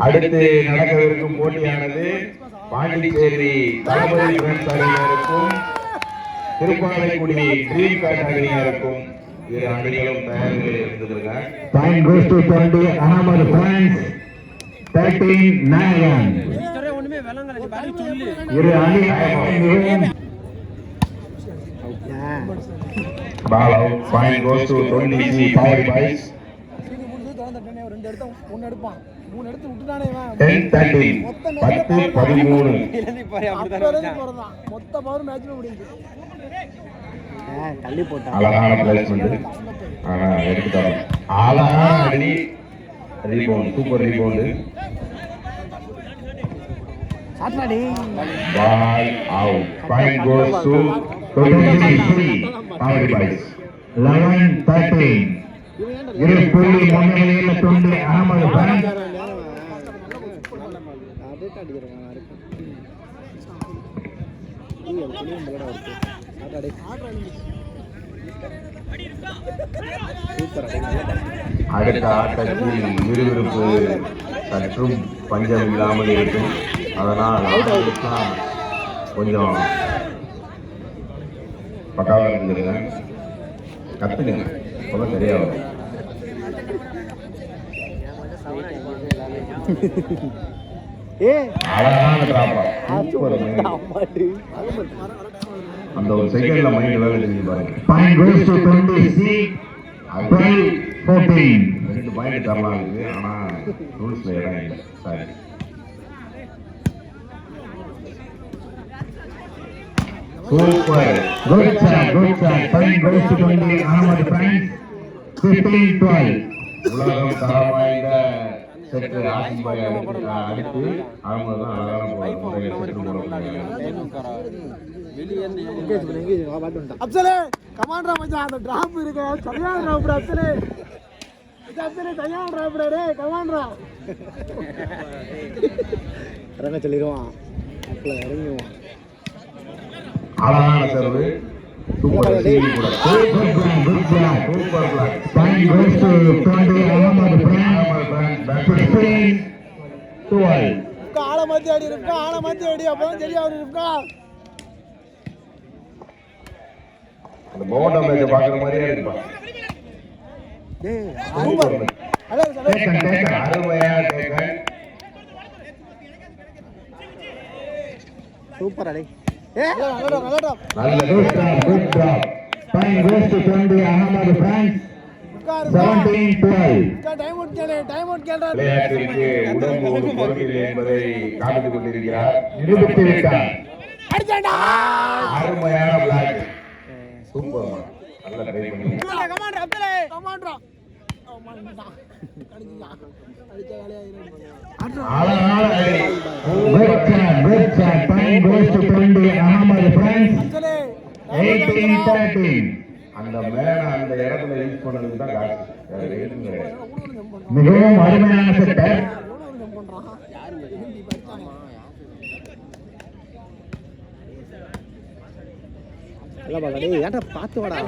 அடுத்து நடக்கவிருக்கும் போட்டியானது பாண்டிச்சேரி தளபதி friends அணியினருக்கும் Thiruppalaikudi dream card அணியினருக்கும் இரு அணிகளும் தயாரில் இருந்திருக்க. Point goes to 20 Ahmad France 13 Nayan. இரு அணிகளும் ball out. Point goes to 20 Power Boys. 10-13 10-13 அழகான பிளேஸ்மெண்ட். ஆனா எடுத்துட்டாங்க. அழகான அடி, rebound, super rebound. Ball out. Point goes to 23 Power Boys. 11-13 இரு புள்ளி முன்னிலையில் 20 Ahmad France. அடுத்த ஆட்டத்தில் விறுவிறுப்பு சற்றும் பஞ்சம் இல்லாமல் இருக்கும். அதனால் கொஞ்சம் பக்காவாக இருந்துருங்க, கத்துங்க, ரொம்ப தெரியாது. அழகான டிராப்பா, சூப்பர். அந்த ஒரு செகண்ட்ல மைண்ட் வேலை செஞ்சு பாருங்க. Point goes to 20 12-14 ரெண்டு பாயிண்ட் தரலாம் இருக்கு, ஆனா ரூல்ஸ்ல இடம் இல்லை. Sorry. Super, good shot. Point goes to 20 Ahmad France 15-12. உலகம் தரம் வாய்ந்த செட்டு ஆசிபாய் அடித்து அவங்க தான் அழகான முறையில் செட்டு போடக்கூடிய. அப்சலே கமாண்டரா மச்சான், அந்த டிராப் இருக்கு சரியான டிராப். அப்சலே சரியான டிராப் டே கமாண்டரா. இறங்க சொல்லிடுவான், இறங்குவான். அழகான சர்வு, சூப்பர் சீவி கூட. Good block. Super block. Point goes to 20 Ahmad France 15-12. ஆள மத்தி அடி இருக்கா, ஆள மத்தி அடி, அப்பதான் சரியா வரும் இருக்கா. அந்த மோகன் மேட்ச் பாக்குற மாதிரியே இருக்குப்பா. சூப்பர். அருமையா டேக்கன். சூப்பர் அடே. நல்ல Good drop. Point goes to 20 Ahmad France 17-12. Time out கேளா. விளையாட்டிற்கு உடம்பு ஒரு பொருளில்லை என்பதை காமித்துக் கொண்டிருக்கிறார். நிரூபித்து விட்டார். அடிச்சாடா. அருமையான பிளாக். சூப்பர், நல்ல ட்ரை பண்ணி. கமாண்டரா அப்சலே கமாண்டரா. அழகான அடி. Good shot. Point goes to 20 Ahmad France 18-13. அந்த மேல அந்த இடத்துல யூஸ் பண்ணதுக்கு தான் காசு, வேற எதுவும் கிடையாது. மிகவும் அருமையான செட்டர். பார்த்து வாடா.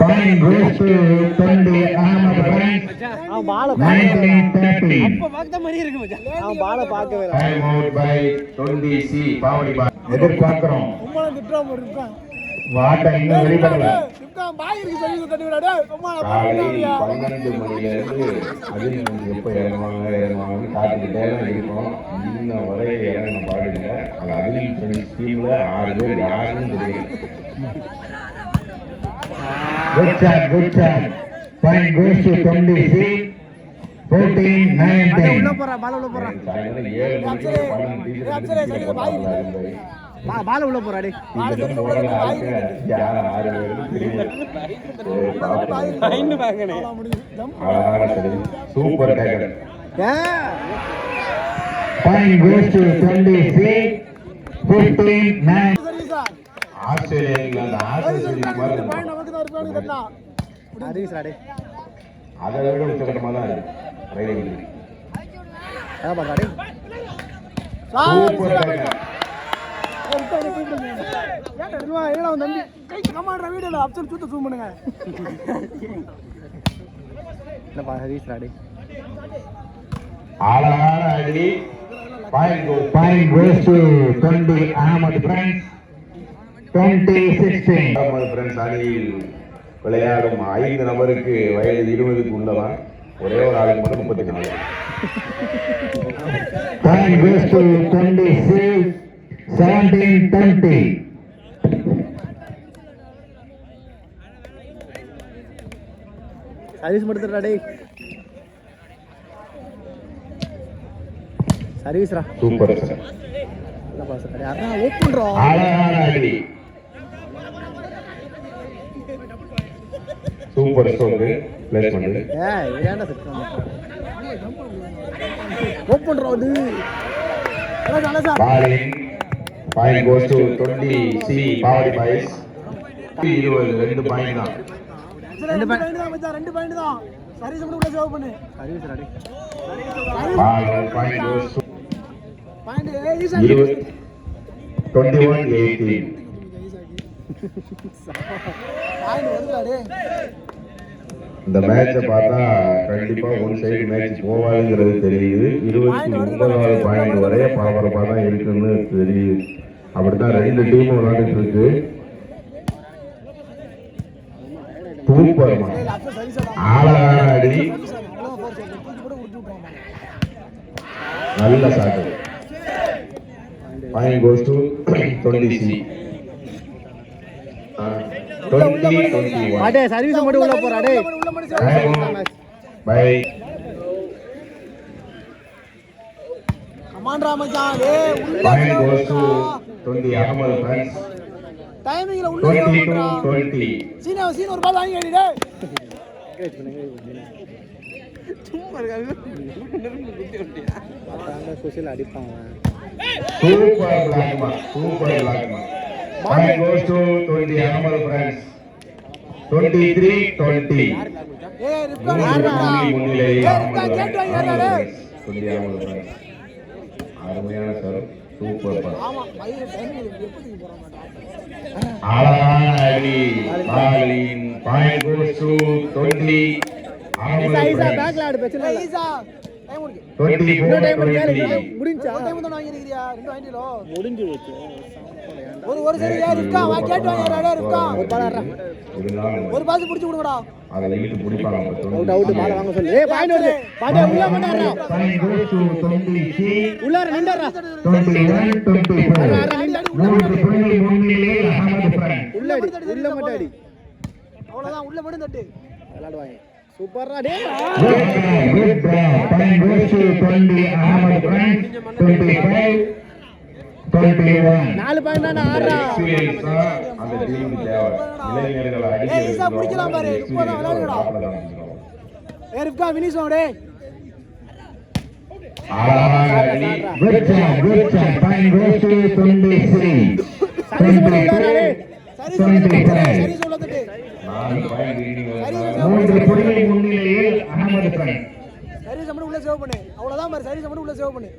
Point goes to 20 Ahmad France 19-13. பால பார்க்கவே இல்ல. டைம் அவுட் பை 20C பாவடி பாய். எதிர்பார்க்கிறோம். உம்மள திட்டம் இருக்கா. வாட்ட இன்னும் வெளிப்படல. இருக்கா பாய் இருக்கு சொல்லி தட்டி விடா டேய். உம்மள காலை பாருடா. 12 மணிலேருந்து அதில் எப்போ இறங்குவாங்கன்னு காத்துக்கிட்டே தான் இருக்கோம். இன்ன வரை இறங்கின பாடுங்க. அது அதில் ஸ்கீமில் 6 பேர் யாருன்னு தெரியல. Good shot. Point goes to 20C 14-19. உள்ள போறா பால உள்ள போறா. சாயங்காலம் 7 மணிக்கு 12 டீச்சர் பால உள்ள போறா டேய். சூப்பர் டேக்கர். Point goes to 20C 15-9. Australia அந்த ஆஸ்திரேலியா மாதிரி பாயிண்ட் நமக்கு தான் இருக்கானு கட்டா. ஹரிஸ் ராடே. அதை விட உச்சகட்டமா தான் இருக்கு ரைடிங். என்ன பண்றா டேய். Super taker. கமாண்டரா வீடியோல அப்சல் சுத்த ஜூம் பண்ணுங்க. என்ன பா ஹரிஸ் ராடே. அழகான அடி. Point goes to 20 Ahmad friends. 20-16. Friends அணியில் விளையாடும் 5 நபருக்கு வயது 20க்கு உள்ளதான். ஒரே ஒரு ஆளுக்கு மட்டும் 34. Point goes to 26. 17-20. சர்வீஸ் மட்டும் டேய். சர்வீஸ்ரா. Super sir. என்ன பாஸ் டேய். அண்ணா ஓபன்ரா. அழகான அடி. Super stroke placement. ஏய் ஏன்டா செட் பண்ண. ஓபன்ரா அது. அழகா சார். பாலிங். பாயிண்ட் கோஸ் டு 20 சி பாவடி பாய்ஸ். 22 பாயிண்ட் தான். 2 பாயிண்ட் தான் மச்சான். 2 பாயிண்ட் தான். சர்வீஸ் மட்டும் உள்ள சேவ் பண்ணு. Service ready. Point goes to point Isha. 21-18. Point வருதுடா டேய். இந்த மேட்சை பார்த்தா கண்டிப்பா ஒன் சைடு மேட்ச் போவாதுங்கிறது தெரியுது. 29வது பாயிண்ட் வரை பரபரப்பாக தான் இருக்குன்னு தெரியுது. அப்படித்தான் 2 டீமும் விளையாண்டுட்டு இருக்கு. சூப்பர் அழகான அடி. நல்ல shot. Point goes to 20 C. 20-21. அடே சர்வீஸ் மட்டும் உள்ள போறா டேய். பை. கமாண்டரா மச்சான் டேய் உள்ள point goes to 20 Ahmad friends. டைமிங்ல உள்ள 22-20. சீனா ஒரு பால் வாங்கி அடி டேய். என்கரேஜ் பண்ணுங்க. சும்மா இருக்காங்க. குத்தி விட்டியா? அந்த சோஷியல் அடிப்பாங்க. Super பிளாக்மா. Point goes to 20 Ahmad friends. 23-20. ஏய் ரிப்கா யாரா? முன்னிலை ரிப்கா கேட் வாங்கிடா டேய். 20 Ahmad friends. அருமையான சார். Super pass. ஆமா பையன் டைமிங் எப்படி போறாங்க. அழகான அடி. பாலிங். Point goes to 20 Ahmad Isha friends. பேக்ல ஆடு பிரச்சனை இல்ல. ஈஸா டைம் முடிஞ்சு. 24-20. முடிஞ்சா? டைம் தான் வாங்கிருக்கியா? 2 வாங்கிட்டீங்களோ? முடிஞ்சு போச்சு. ஒரு சரி ஏ ரிப்கா வா கேட் வாங்கிடா டேய் ரிப்கா. ஒரு பால் ஆடுறா. ஒரு பால் புடிச்சு விடுங்கடா. அத இழுத்து புடிப்பாங்க. அவுட் பால் வாங்க சொல்லு. ஏய் பாயிண்ட் வருது. பாட்டே உள்ள மாட்டாரா. Point goes to 20C. உள்ளார நின்றறா. 21-24. 3 புள்ளி முன்னிலை Ahmad friends. உள்ள மட்டும் அடி. அவ்வளவுதான் உள்ள மட்டும் தட்டு. விளையாடுவாங்க. சூப்பர்ரா டேய். Good draw. Point goes to 20 Ahmad friends. 25-21. 4 point தான் ஆடுறா. அந்த டீமுக்கு தேவை. இளைஞர்களை அடிக்க. ஏய் ஈஸா பிடிக்கலாம் பாரு. இப்போதான் விளையாடுடா. ஏய் ரிப்கா ஃபினிஷ் ஆடு டேய். Good job. Point goes to 23. 22-25. Service உள்ள தட்டு. 4 பாயிண்ட் லீடிங். 3 புள்ளி முன்னிலையில் Ahmad friends. சர்வீஸ் மட்டும் உள்ள சேவ் பண்ணு. அவ்வளவுதான் பாரு சர்வீஸ் மட்டும் உள்ள சேவ் பண்ணு.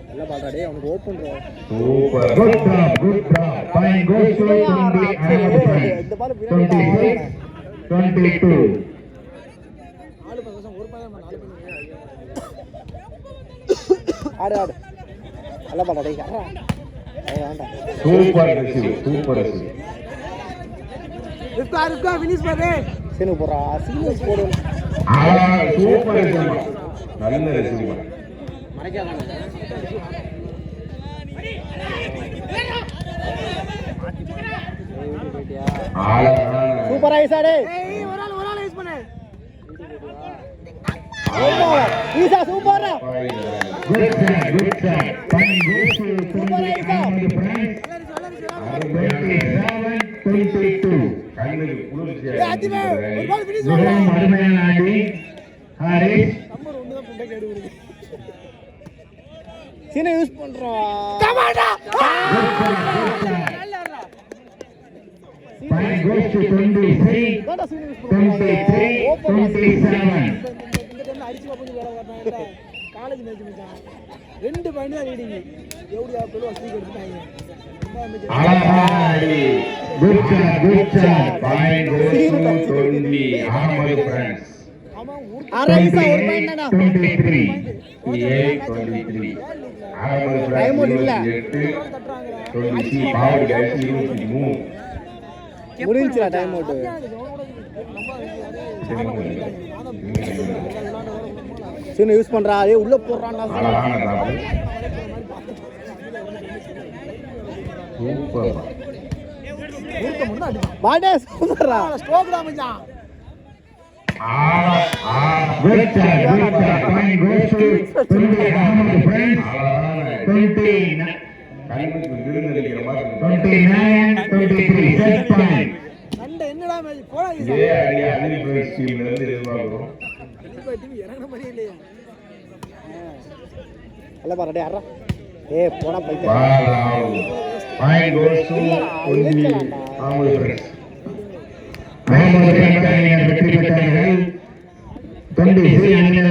நல்ல பால்டா டேய் அவனுக்கு ஓபன் ரோ. Super. Good job. Point goes to 20 Ahmad friends. 26-22. 4 பக்கம் ஒரு பாயிண்ட் 4 பாயிண்ட். ஆடு. நல்ல பால்டா டேய். ஆடுறா. ஏய் வேண்டாம். Super receive. ரிப்கா ஃபினிஷ் பாரு. சீனு போறா. சீனஸ் போடு. Super receive. நல்ல ரிசீவ். மறைக்காத. சூப்பர் ஐசா டேய். ஏய் ஒரு ஆள் யூஸ் பண்ணு. ஈஸா சூப்பர்ரா. Good job. Point goes to 20 Ahmad friends. 27-22. கண்ணுக்கு குளிர்ச்சியா. ஏய் அதிமே ஒரு பால் ஃபினிஷ் மிகவும் அருமையான அடி. ஹாரிஸ். நம்பர் 1 தான் புண்டை கேடு வருது. சீனை யூஸ் பண்றோம். டமாட்டா. Point goes to 23. கோடா சீனை யூஸ் பண்றோம். 23-27. இந்த டைம்ல அடிச்சு பாப்போம் வேற வரணும். காலேஜ் மேட்ச் மச்சான். 2 பாயிண்ட் தான் லீடிங். எவ்வளவு பெரிய ஸ்பீக் எடுத்துட்டாங்க. அழகான அடி. Good job. Point goes to 20 Ahmad friends. ஆமா ஊர் அரவிசா ஒரு பாயிண்ட் தானா 23. 28-23. அகமது Time பிரான்ஸ் இல்ல. 28, 23, பாவடி கைஸ் 23. முடிஞ்சுடா டைம் அவுட் சின்ன யூஸ் பண்றா ஏ உள்ள போறான்டா அழகான டிராப். சூப்பர். பாடே சூப்பர்ரா ஸ்ட்ரோக் தான் மச்சான் Good shot. Point goes to 20 Ahmad friends. அழகான 29, கண்ணுக்கு விருந்தளிக்கிற மாதிரி இருக்கு. 23. Set point. சண்டை என்னடா மேட்ச் போடா இதே அடி அனில் பிரைஸ் டீம்ல இருந்து எதிர்பார்க்கிறோம். டீம் இறங்குன மாதிரியே இல்லையா அல்ல பாரு டேய் அரா ஏ போடா பைக்க Ball out. Point goes to 20 Ahmad friends. Ahmad friends அணியினர் வெற்றி பெற்றார்கள். 20